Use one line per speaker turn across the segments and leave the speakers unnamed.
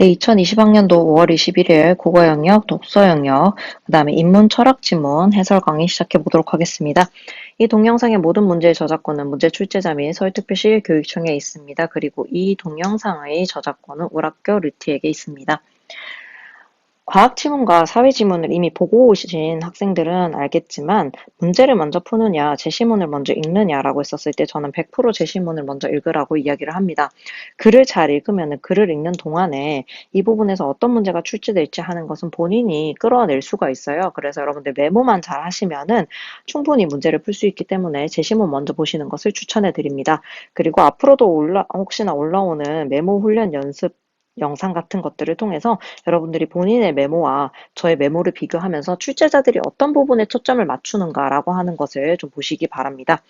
네, 2020학년도 5월 21일 국어 영역, 독서 영역, 그다음에 인문 철학 지문 해설 강의 시작해 보도록 하겠습니다. 이 동영상의 모든 문제의 저작권은 문제 출제자 및 서울특별시 교육청에 있습니다. 그리고 이 동영상의 저작권은 우락교 르티에게 있습니다. 과학 지문과 사회 지문을 이미 보고 오신 학생들은 알겠지만 문제를 먼저 푸느냐, 제시문을 먼저 읽느냐라고 했었을 때 저는 100% 제시문을 먼저 읽으라고 이야기를 합니다. 글을 잘 읽으면 글을 읽는 동안에 이 부분에서 어떤 문제가 출제될지 하는 것은 본인이 끌어낼 수가 있어요. 그래서 여러분들 메모만 잘 하시면은 충분히 문제를 풀 수 있기 때문에 제시문 먼저 보시는 것을 추천해 드립니다. 그리고 앞으로도 혹시나 올라오는 메모 훈련 연습 영상 같은 것들을 통해서 여러분들이 본인의 메모와 저의 메모를 비교하면서 출제자들이 어떤 부분에 초점을 맞추는가라고 하는 것을 좀 보시기 바랍니다.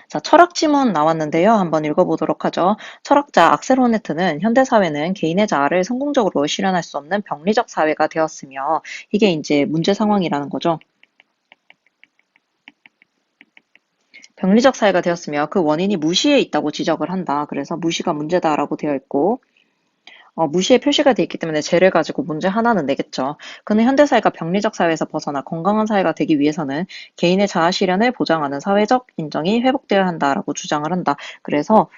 자, 철학 지문 나왔는데요. 한번 읽어보도록 하죠. 철학자 악셀 호네트는 현대사회는 개인의 자아를 성공적으로 실현할 수 없는 병리적 사회가 되었으며 이게 이제 문제 상황이라는 거죠. 병리적 사회가 되었으며 그 원인이 무시에 있다고 지적을 한다. 그래서 무시가 문제다라고 되어 있고 무시의 표시가 돼 있기 때문에 죄를 가지고 문제 하나는 내겠죠. 그는 현대사회가 병리적 사회에서 벗어나 건강한 사회가 되기 위해서는 개인의 자아 실현을 보장하는 사회적 인정이 회복되어야 한다라고 주장을 한다. 그래서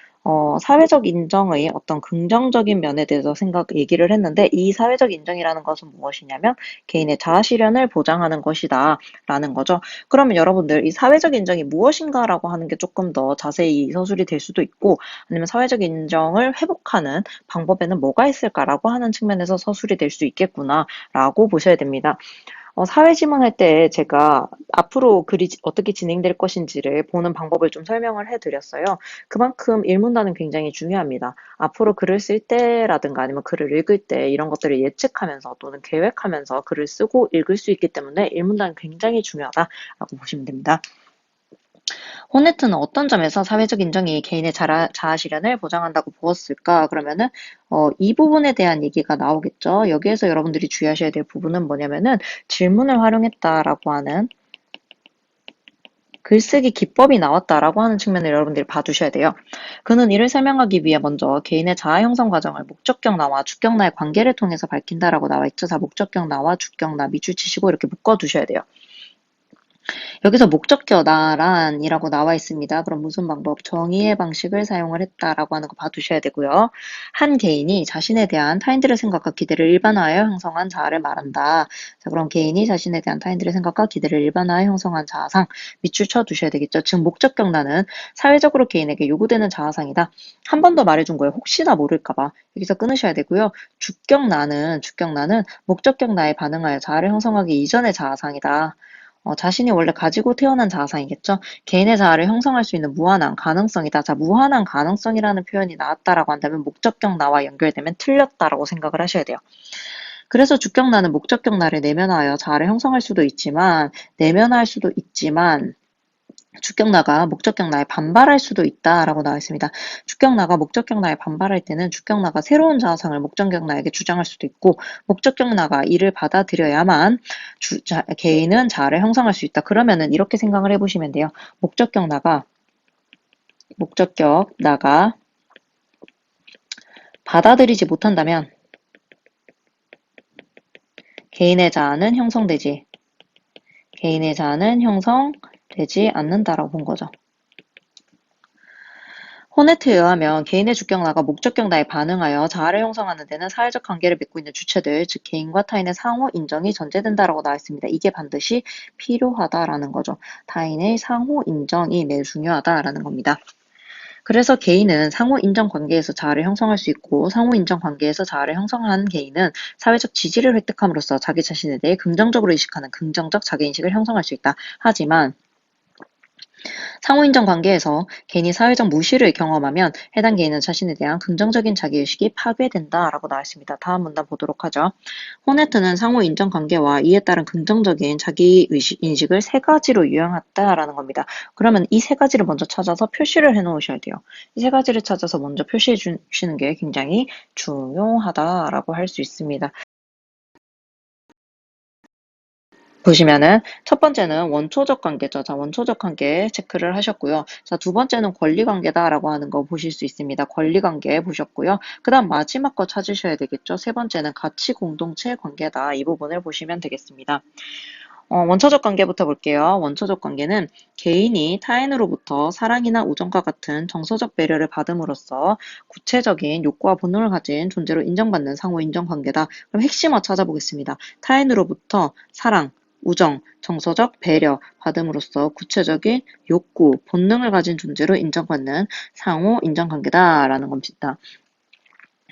사회적 인정의 어떤 긍정적인 면에 대해서 얘기를 했는데 이 사회적 인정이라는 것은 무엇이냐면 개인의 자아 실현을 보장하는 것이다 라는 거죠. 그러면 여러분들 이 사회적 인정이 무엇인가라고 하는 게 조금 더 자세히 서술이 될 수도 있고 아니면 사회적 인정을 회복하는 방법에는 뭐가 있을까라고 하는 측면에서 서술이 될 수 있겠구나라고 보셔야 됩니다. 사회지문할 때 제가 앞으로 글이 어떻게 진행될 것인지를 보는 방법을 좀 설명을 해드렸어요. 그만큼 일문단은 굉장히 중요합니다. 앞으로 글을 쓸 때라든가 아니면 글을 읽을 때 이런 것들을 예측하면서 또는 계획하면서 글을 쓰고 읽을 수 있기 때문에 일문단은 굉장히 중요하다라고 보시면 됩니다. 호네트는 어떤 점에서 사회적 인정이 개인의 자아 실현을 보장한다고 보았을까? 그러면은 이 부분에 대한 얘기가 나오겠죠. 여기에서 여러분들이 주의하셔야 될 부분은 뭐냐면은 질문을 활용했다라고 하는 글쓰기 기법이 나왔다라고 하는 측면을 여러분들이 봐두셔야 돼요. 그는 이를 설명하기 위해 먼저 개인의 자아 형성 과정을 목적격나와 주격나의 관계를 통해서 밝힌다라고 나와 있죠. 자, 목적격나와 주격나 밑줄 치시고 이렇게 묶어두셔야 돼요. 여기서 목적격 나란이라고 나와 있습니다. 그럼 무슨 방법? 정의의 방식을 사용을 했다라고 하는 거 봐두셔야 되고요. 한 개인이 자신에 대한 타인들의 생각과 기대를 일반화하여 형성한 자아를 말한다. 자, 그럼 개인이 자신에 대한 타인들의 생각과 기대를 일반화하여 형성한 자아상 밑줄 쳐두셔야 되겠죠. 즉 목적격 나는 사회적으로 개인에게 요구되는 자아상이다. 한 번 더 말해준 거예요. 혹시나 모를까봐 여기서 끊으셔야 되고요. 주격 나는 목적격 나에 반응하여 자아를 형성하기 이전의 자아상이다. 자신이 원래 가지고 태어난 자아상이겠죠. 개인의 자아를 형성할 수 있는 무한한 가능성이다. 자, 무한한 가능성이라는 표현이 나왔다라고 한다면 목적격 나와 연결되면 틀렸다라고 생각을 하셔야 돼요. 그래서 주격 나는 목적격 나를 내면화하여 자아를 형성할 수도 있지만 내면화할 수도 있지만 주격나가 목적격나에 반발할 수도 있다라고 나와 있습니다. 주격나가 목적격나에 반발할 때는 주격나가 새로운 자아상을 목적격나에게 주장할 수도 있고 목적격나가 이를 받아들여야만 개인은 자아를 형성할 수 있다. 그러면은 이렇게 생각을 해보시면 돼요. 목적격나가 받아들이지 못한다면 개인의 자아는 형성되지 않는다라고 본 거죠. 호네트에 의하면 개인의 주격나가 목적격나에 반응하여 자아를 형성하는 데는 사회적 관계를 맺고 있는 주체들, 즉 개인과 타인의 상호 인정이 전제된다라고 나와 있습니다. 이게 반드시 필요하다라는 거죠. 타인의 상호 인정이 매우 중요하다라는 겁니다. 그래서 개인은 상호 인정 관계에서 자아를 형성할 수 있고 상호 인정 관계에서 자아를 형성한 개인은 사회적 지지를 획득함으로써 자기 자신에 대해 긍정적으로 인식하는 긍정적 자기인식을 형성할 수 있다. 하지만 상호인정 관계에서 개인이 사회적 무시를 경험하면 해당 개인은 자신에 대한 긍정적인 자기의식이 파괴된다라고 나와 있습니다. 다음 문단 보도록 하죠. 호네트는 상호인정 관계와 이에 따른 긍정적인 자기인식을 세 가지로 유형했다라는 겁니다. 그러면 이 세 가지를 먼저 찾아서 표시를 해 놓으셔야 돼요. 이 세 가지를 찾아서 먼저 표시해 주시는 게 굉장히 중요하다라고 할 수 있습니다. 보시면은 첫 번째는 원초적 관계죠. 자, 원초적 관계 체크를 하셨고요. 자, 두 번째는 권리 관계다라고 하는 거 보실 수 있습니다. 권리 관계 보셨고요. 그다음 마지막 거 찾으셔야 되겠죠. 세 번째는 가치 공동체 관계다. 이 부분을 보시면 되겠습니다. 원초적 관계부터 볼게요. 원초적 관계는 개인이 타인으로부터 사랑이나 우정과 같은 정서적 배려를 받음으로써 구체적인 욕구와 본능을 가진 존재로 인정받는 상호 인정 관계다. 그럼 핵심어 찾아보겠습니다. 타인으로부터 사랑, 우정, 정서적 배려 받음으로써 구체적인 욕구, 본능을 가진 존재로 인정받는 상호 인정 관계다라는 겁니다.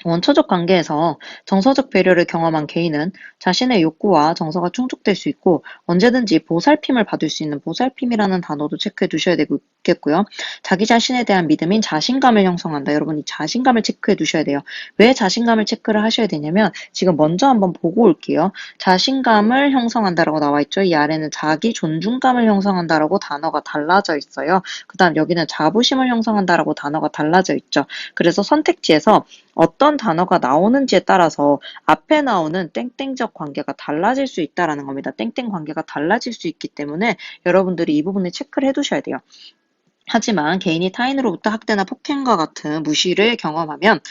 원초적 관계에서 정서적 배려를 경험한 개인은 자신의 욕구와 정서가 충족될 수 있고 언제든지 보살핌을 받을 수 있는 보살핌이라는 단어도 체크해 두셔야 되겠고요. 자기 자신에 대한 믿음인 자신감을 형성한다. 여러분 이 자신감을 체크해 두셔야 돼요. 왜 자신감을 체크를 하셔야 되냐면 지금 먼저 한번 보고 올게요. 자신감을 형성한다라고 나와 있죠. 이 아래는 자기 존중감을 형성한다라고 단어가 달라져 있어요. 그 다음 여기는 자부심을 형성한다라고 단어가 달라져 있죠. 그래서 선택지에서 어떤 단어가 나오는지에 따라서 앞에 나오는 땡땡적 관계가 달라질 수 있다라는 겁니다. 땡땡 관계가 달라질 수 있기 때문에 여러분들이 이 부분을 체크를 해두셔야 돼요. 하지만 개인이 타인으로부터 학대나 폭행과 같은 무시를 경험하면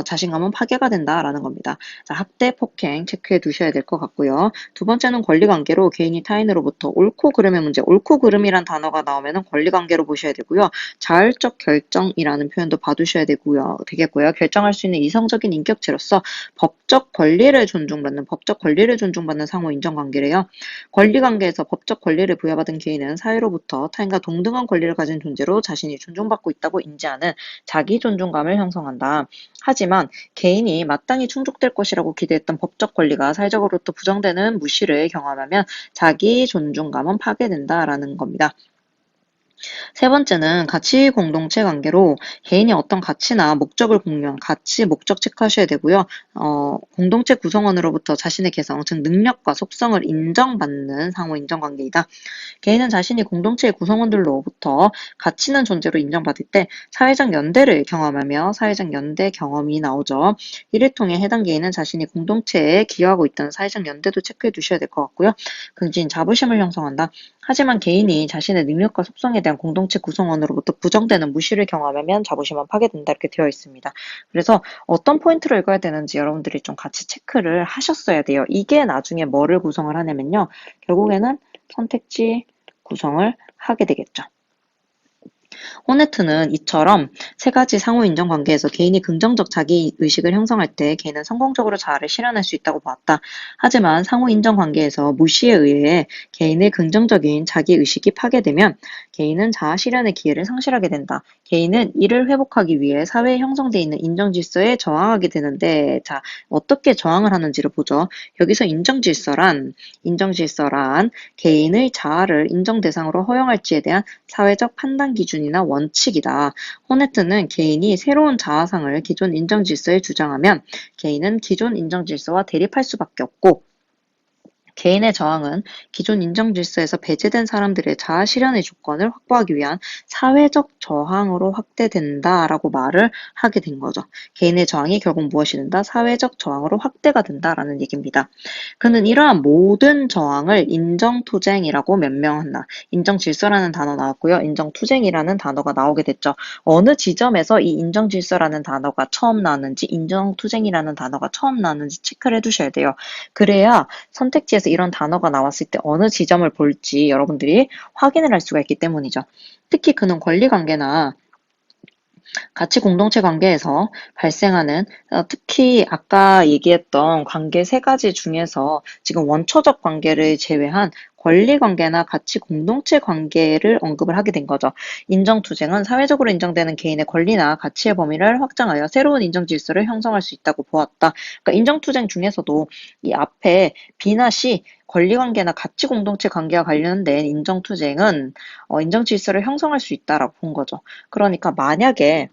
자신감은 파괴가 된다라는 겁니다. 자, 학대, 폭행 체크해 두셔야 될 것 같고요. 두 번째는 권리관계로 개인이 타인으로부터 옳고 그름의 문제, 옳고 그름이란 단어가 나오면 권리관계로 보셔야 되고요. 자율적 결정이라는 표현도 봐두셔야 되겠고요. 결정할 수 있는 이성적인 인격체로서 법적 권리를 존중받는 상호 인정관계래요. 권리관계에서 법적 권리를 부여받은 개인은 사회로부터 타인과 동등한 권리를 가진 존재로 자신이 존중받고 있다고 인지하는 자기 존중감을 형성한다. 하지만 개인이 마땅히 충족될 것이라고 기대했던 법적 권리가 사회적으로부터 부정되는 무시를 경험하면 자기 존중감은 파괴된다라는 겁니다. 세 번째는 가치 공동체 관계로 개인이 어떤 가치나 목적을 공유한 가치, 목적 체크하셔야 되고요. 공동체 구성원으로부터 자신의 개성, 즉 능력과 속성을 인정받는 상호 인정관계이다. 개인은 자신이 공동체의 구성원들로부터 가치 있는 존재로 인정받을 때 사회적 연대를 경험하며 사회적 연대 경험이 나오죠. 이를 통해 해당 개인은 자신이 공동체에 기여하고 있다는 사회적 연대도 체크해 두셔야 될 것 같고요. 긍지인 자부심을 형성한다. 하지만 개인이 자신의 능력과 속성에 대한 공동체 구성원으로부터 부정되는 무시를 경험하면 자부심은 파괴된다 이렇게 되어 있습니다. 그래서 어떤 포인트를 읽어야 되는지 여러분들이 좀 같이 체크를 하셨어야 돼요. 이게 나중에 뭐를 구성을 하냐면요. 결국에는 선택지 구성을 하게 되겠죠. 호네트는 이처럼 세 가지 상호 인정 관계에서 개인이 긍정적 자기 의식을 형성할 때 개인은 성공적으로 자아를 실현할 수 있다고 보았다. 하지만 상호 인정 관계에서 무시에 의해 개인의 긍정적인 자기 의식이 파괴되면 개인은 자아 실현의 기회를 상실하게 된다. 개인은 이를 회복하기 위해 사회에 형성되어 있는 인정 질서에 저항하게 되는데, 자, 어떻게 저항을 하는지를 보죠. 여기서 인정 질서란 개인의 자아를 인정 대상으로 허용할지에 대한 사회적 판단 기준이나 원칙이다. 호네트는 개인이 새로운 자아상을 기존 인정 질서에 주장하면 개인은 기존 인정 질서와 대립할 수밖에 없고 개인의 저항은 기존 인정 질서에서 배제된 사람들의 자아 실현의 조건을 확보하기 위한 사회적 저항으로 확대된다라고 말을 하게 된 거죠. 개인의 저항이 결국 무엇이 된다? 사회적 저항으로 확대가 된다라는 얘기입니다. 그는 이러한 모든 저항을 인정투쟁이라고 명명한다. 인정질서라는 단어 나왔고요. 인정투쟁이라는 단어가 나오게 됐죠. 어느 지점에서 이 인정질서라는 단어가 처음 나왔는지 인정투쟁이라는 단어가 처음 나왔는지 체크를 해두셔야 돼요. 그래야 선택지에서 이런 단어가 나왔을 때 어느 지점을 볼지 여러분들이 확인을 할 수가 있기 때문이죠. 특히 그는 권리관계나 가치 공동체 관계에서 발생하는 특히 아까 얘기했던 관계 세 가지 중에서 지금 원초적 관계를 제외한 권리 관계나 가치 공동체 관계를 언급을 하게 된 거죠. 인정투쟁은 사회적으로 인정되는 개인의 권리나 가치의 범위를 확장하여 새로운 인정 질서를 형성할 수 있다고 보았다. 그러니까 인정투쟁 중에서도 이 앞에 B나 C 권리 관계나 가치 공동체 관계와 관련된 인정투쟁은 인정 질서를 형성할 수 있다라고 본 거죠. 그러니까 만약에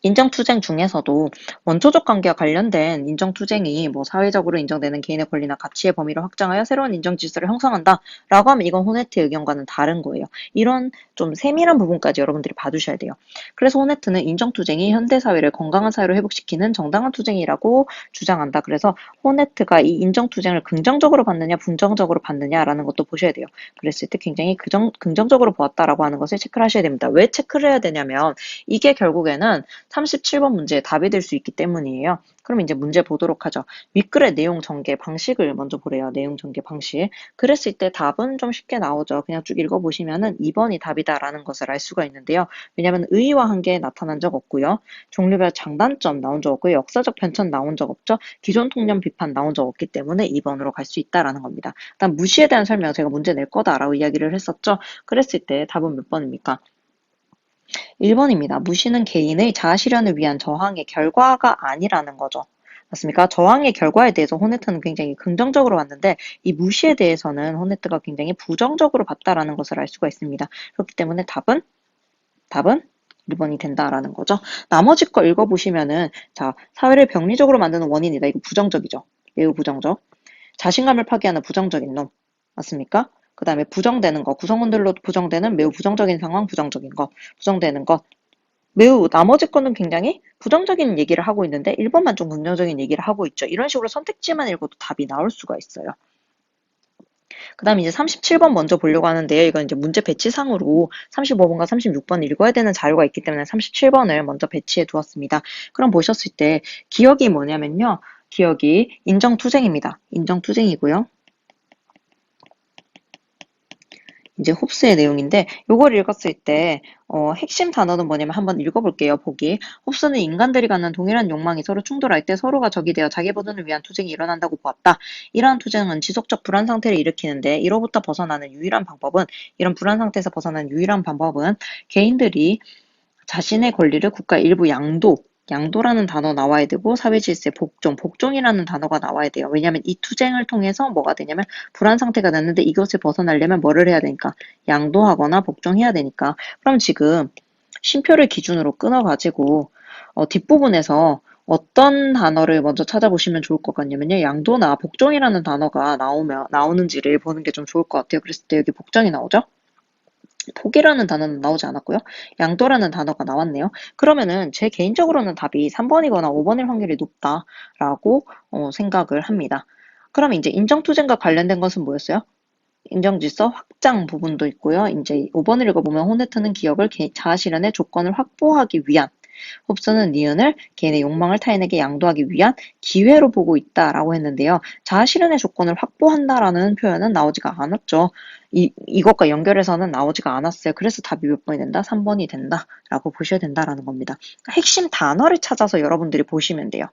인정투쟁 중에서도 원초적 관계와 관련된 인정투쟁이 뭐 사회적으로 인정되는 개인의 권리나 가치의 범위를 확장하여 새로운 인정 질서를 형성한다라고 하면 이건 호네트의 의견과는 다른 거예요. 이런 좀 세밀한 부분까지 여러분들이 봐두셔야 돼요. 그래서 호네트는 인정투쟁이 현대사회를 건강한 사회로 회복시키는 정당한 투쟁이라고 주장한다. 그래서 호네트가 이 인정투쟁을 긍정적으로 봤느냐 부정적으로 봤느냐라는 것도 보셔야 돼요. 그랬을 때 굉장히 긍정적으로 보았다라고 하는 것을 체크를 하셔야 됩니다. 왜 체크를 해야 되냐면 이게 결국에는 37번 문제의 답이 될 수 있기 때문이에요. 그럼 이제 문제 보도록 하죠. 윗글의 내용 전개 방식을 먼저 보래요. 내용 전개 방식. 그랬을 때 답은 좀 쉽게 나오죠. 그냥 쭉 읽어보시면은 2번이 답이다라는 것을 알 수가 있는데요. 왜냐하면 의의와 한계 나타난 적 없고요. 종류별 장단점 나온 적 없고요. 역사적 변천 나온 적 없죠. 기존 통념 비판 나온 적 없기 때문에 2번으로 갈 수 있다라는 겁니다. 일단 무시에 대한 설명 제가 문제 낼 거다라고 이야기를 했었죠. 그랬을 때 답은 몇 번입니까? 1번입니다. 무시는 개인의 자아실현을 위한 저항의 결과가 아니라는 거죠. 맞습니까? 저항의 결과에 대해서 호네트는 굉장히 긍정적으로 봤는데 이 무시에 대해서는 호네트가 굉장히 부정적으로 봤다라는 것을 알 수가 있습니다. 그렇기 때문에 답은 1번이 된다라는 거죠. 나머지 거 읽어보시면은 자, 사회를 병리적으로 만드는 원인이다. 이거 부정적이죠. 매우 부정적. 자신감을 파괴하는 부정적인 놈. 맞습니까? 그 다음에 부정되는 거, 구성원들로 부정되는 매우 부정적인 상황, 부정적인 거, 부정되는 것, 매우 나머지 거는 굉장히 부정적인 얘기를 하고 있는데 1번만 좀 긍정적인 얘기를 하고 있죠. 이런 식으로 선택지만 읽어도 답이 나올 수가 있어요. 그 다음에 이제 37번 먼저 보려고 하는데요. 이건 이제 문제 배치상으로 35번과 36번 읽어야 되는 자료가 있기 때문에 37번을 먼저 배치해 두었습니다. 그럼 보셨을 때 기억이 뭐냐면요. 기억이 인정투쟁입니다. 인정투쟁이고요. 이제 홉스의 내용인데 요걸 읽었을 때 핵심 단어는 뭐냐면 한번 읽어볼게요. 보기. 홉스는 인간들이 갖는 동일한 욕망이 서로 충돌할 때 서로가 적이 되어 자기 보존을 위한 투쟁이 일어난다고 보았다. 이러한 투쟁은 지속적 불안 상태를 일으키는데 이로부터 벗어나는 유일한 방법은 이런 불안 상태에서 벗어나는 유일한 방법은 개인들이 자신의 권리를 국가 일부 양도라는 단어 나와야 되고 사회 질서의 복종이라는 단어가 나와야 돼요. 왜냐하면 이 투쟁을 통해서 뭐가 되냐면 불안 상태가 났는데 이것을 벗어나려면 뭐를 해야 되니까 양도하거나 복종해야 되니까 그럼 지금 쉼표를 기준으로 끊어가지고 뒷부분에서 어떤 단어를 먼저 찾아보시면 좋을 것 같냐면요. 양도나 복종이라는 단어가 나오는지를 보는 게 좀 좋을 것 같아요. 그랬을 때 여기 복종이 나오죠? 포기라는 단어는 나오지 않았고요. 양도라는 단어가 나왔네요. 그러면은 제 개인적으로는 답이 3번이거나 5번일 확률이 높다라고 생각을 합니다. 그럼 이제 인정투쟁과 관련된 것은 뭐였어요? 인정질서 확장 부분도 있고요. 이제 5번을 읽어보면 호네트는 기업을 자아실현의 조건을 확보하기 위한 홉스는 니은을 개인의 욕망을 타인에게 양도하기 위한 기회로 보고 있다라고 했는데요. 자아실현의 조건을 확보한다라는 표현은 나오지가 않았죠. 이것과 연결해서는 나오지가 않았어요. 그래서 답이 몇 번이 된다? 3번이 된다라고 보셔야 된다라는 겁니다. 핵심 단어를 찾아서 여러분들이 보시면 돼요.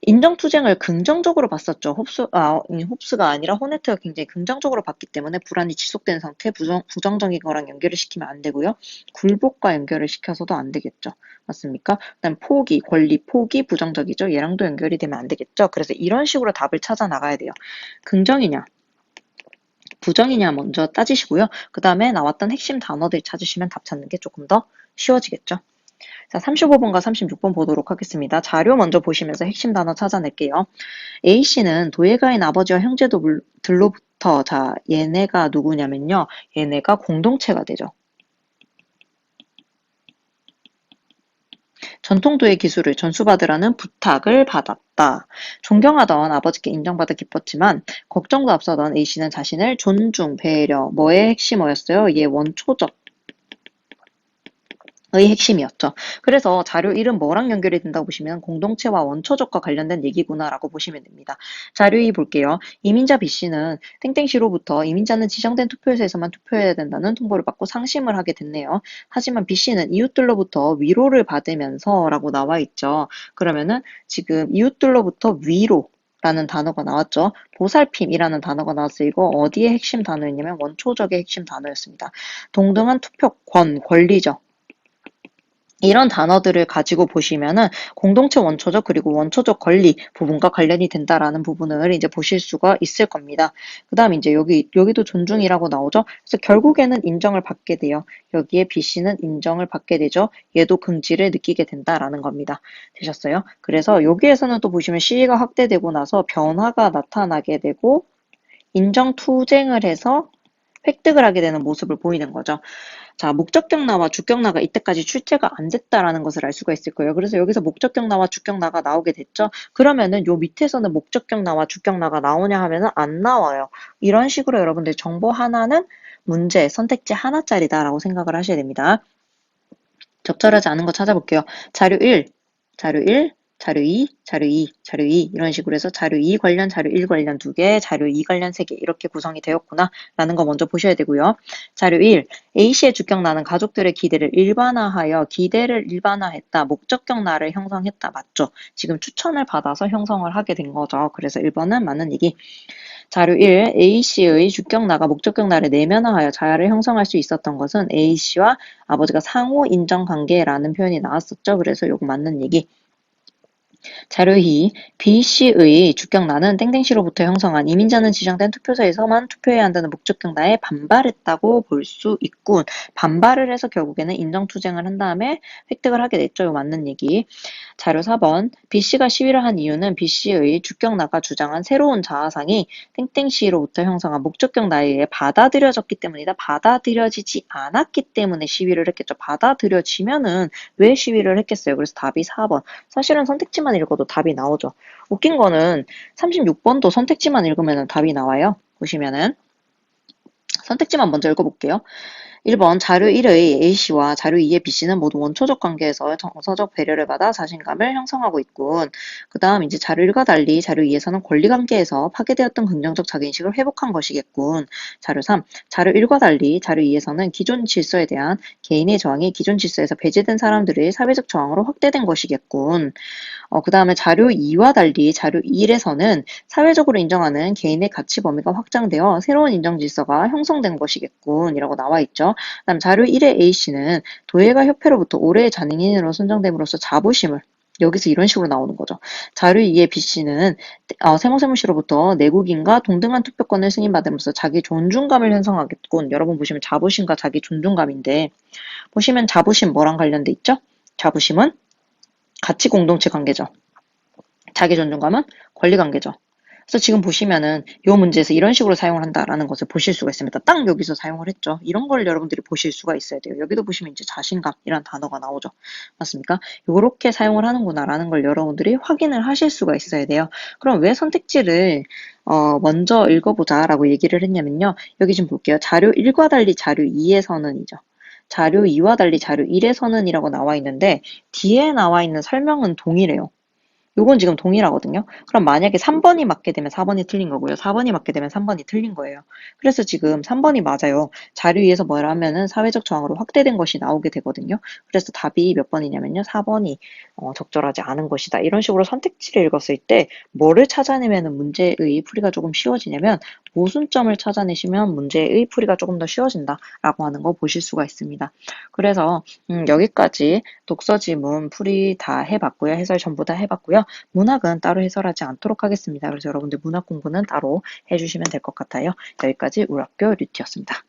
인정투쟁을 긍정적으로 봤었죠. 홉스가 아니라 호네트가 굉장히 긍정적으로 봤기 때문에 불안이 지속된 상태, 부정적인 거랑 연결을 시키면 안 되고요. 굴복과 연결을 시켜서도 안 되겠죠. 맞습니까? 그다음 포기, 권리, 포기, 부정적이죠. 얘랑도 연결이 되면 안 되겠죠. 그래서 이런 식으로 답을 찾아 나가야 돼요. 긍정이냐, 부정이냐 먼저 따지시고요. 그 다음에 나왔던 핵심 단어들 찾으시면 답 찾는 게 조금 더 쉬워지겠죠. 자, 35번과 36번 보도록 하겠습니다. 자료 먼저 보시면서 핵심 단어 찾아낼게요. A씨는 도예가인 아버지와 형제들로부터 자, 얘네가 누구냐면요. 얘네가 공동체가 되죠. 전통도예 기술을 전수받으라는 부탁을 받았다. 존경하던 아버지께 인정받아 기뻤지만 걱정도 앞서던 A씨는 자신을 존중, 배려, 뭐의 핵심어였어요? 얘 원초적 의 핵심이었죠. 그래서 자료 1은 뭐랑 연결이 된다고 보시면 공동체와 원초적과 관련된 얘기구나라고 보시면 됩니다. 자료 2 볼게요. 이민자 B씨는 땡땡시로부터 이민자는 지정된 투표소에서만 투표해야 된다는 통보를 받고 상심을 하게 됐네요. 하지만 B씨는 이웃들로부터 위로를 받으면서 라고 나와 있죠. 그러면은 지금 이웃들로부터 위로라는 단어가 나왔죠. 보살핌이라는 단어가 나왔어요. 이거 어디의 핵심 단어였냐면 원초적의 핵심 단어였습니다. 동등한 투표권, 권리죠. 이런 단어들을 가지고 보시면은 공동체 원초적 그리고 원초적 권리 부분과 관련이 된다라는 부분을 이제 보실 수가 있을 겁니다. 그다음 이제 여기도 존중이라고 나오죠. 그래서 결국에는 인정을 받게 돼요. 여기에 B 씨는 인정을 받게 되죠. 얘도 긍지를 느끼게 된다라는 겁니다. 되셨어요? 그래서 여기에서는 또 보시면 시위가 확대되고 나서 변화가 나타나게 되고 인정 투쟁을 해서 획득을 하게 되는 모습을 보이는 거죠. 자, 목적격나와 주격나가 이때까지 출제가 안 됐다라는 것을 알 수가 있을 거예요. 그래서 여기서 목적격나와 주격나가 나오게 됐죠. 그러면은 요 밑에서는 목적격나와 주격나가 나오냐 하면은 안 나와요. 이런 식으로 여러분들 정보 하나는 문제, 선택지 하나짜리다라고 생각을 하셔야 됩니다. 적절하지 않은 거 찾아볼게요. 자료 1, 자료 1, 자료 2, 자료 2, 자료 2 이런 식으로 해서 자료 2 관련, 자료 1 관련 2개, 자료 2 관련 3개 이렇게 구성이 되었구나 라는 거 먼저 보셔야 되고요. 자료 1, A씨의 주격나는 가족들의 기대를 일반화하여 기대를 일반화했다. 목적격 나를 형성했다. 맞죠? 지금 추천을 받아서 형성을 하게 된 거죠. 그래서 1번은 맞는 얘기. 자료 1. A씨의 주격나가 목적격나를 내면화하여 자아를 형성할 수 있었던 것은 A씨와 아버지가 상호 인정관계라는 표현이 나왔었죠. 그래서 요거 맞는 얘기. 자료 2. B씨의 주격나는 땡땡씨로부터 형성한 이민자는 지정된 투표소에서만 투표해야 한다는 목적격나에 반발했다고 볼 수 있군. 반발을 해서 결국에는 인정투쟁을 한 다음에 획득을 하게 됐죠. 요 맞는 얘기. 자료 4번. B씨가 시위를 한 이유는 B씨의 주격나가 주장한 새로운 자아상이 땡땡씨로부터 형성한 목적격나에 의해 받아들여졌기 때문이다. 받아들여지지 않았기 때문에 시위를 했겠죠. 받아들여지면은 왜 시위를 했겠어요? 그래서 답이 4번. 사실은 선택지만 읽어도 답이 나오죠. 웃긴 거는 36번도 선택지만 읽으면 답이 나와요. 보시면은 선택지만 먼저 읽어볼게요. 1번 자료 1의 A씨와 자료 2의 B씨는 모두 원초적 관계에서 정서적 배려를 받아 자신감을 형성하고 있군. 그 다음 이제 자료 1과 달리 자료 2에서는 권리관계에서 파괴되었던 긍정적 자기인식을 회복한 것이겠군. 자료 3. 자료 1과 달리 자료 2에서는 기존 질서에 대한 개인의 저항이 기존 질서에서 배제된 사람들의 사회적 저항으로 확대된 것이겠군. 그 다음에 자료 2와 달리 자료 1에서는 사회적으로 인정하는 개인의 가치 범위가 확장되어 새로운 인정 질서가 형성된 것이겠군. 이라고 나와 있죠. 그다음 자료 1의 A씨는 도예가 협회로부터 올해의 잔인인으로 선정됨으로써 자부심을 여기서 이런 식으로 나오는 거죠. 자료 2의 B씨는 세모세모씨로부터 내국인과 동등한 투표권을 승인받음으로써 자기 존중감을 형성하겠군. 여러분 보시면 자부심과 자기 존중감인데 보시면 자부심 뭐랑 관련돼 있죠? 자부심은 가치 공동체 관계죠. 자기 존중감은 권리 관계죠. 그래서 지금 보시면은 이 문제에서 이런 식으로 사용을 한다라는 것을 보실 수가 있습니다. 딱 여기서 사용을 했죠. 이런 걸 여러분들이 보실 수가 있어야 돼요. 여기도 보시면 이제 자신감이란 단어가 나오죠. 맞습니까? 이렇게 사용을 하는구나라는 걸 여러분들이 확인을 하실 수가 있어야 돼요. 그럼 왜 선택지를 먼저 읽어보자라고 얘기를 했냐면요. 여기 좀 볼게요. 자료 1과 달리 자료 2에서는이죠. 자료 2와 달리 자료 1에서는이라고 나와 있는데 뒤에 나와 있는 설명은 동일해요. 요건 지금 동일하거든요. 그럼 만약에 3번이 맞게 되면 4번이 틀린 거고요. 4번이 맞게 되면 3번이 틀린 거예요. 그래서 지금 3번이 맞아요. 자료 위에서 뭘 하면은 사회적 저항으로 확대된 것이 나오게 되거든요. 그래서 답이 몇 번이냐면요. 4번이 적절하지 않은 것이다. 이런 식으로 선택지를 읽었을 때 뭐를 찾아내면 문제의 풀이가 조금 쉬워지냐면 모순점을 찾아내시면 문제의 풀이가 조금 더 쉬워진다라고 하는 거 보실 수가 있습니다. 그래서 여기까지 독서 지문 풀이 다 해봤고요. 해설 전부 다 해봤고요. 문학은 따로 해설하지 않도록 하겠습니다. 그래서 여러분들 문학 공부는 따로 해주시면 될 것 같아요. 여기까지 우리 학교 류티였습니다.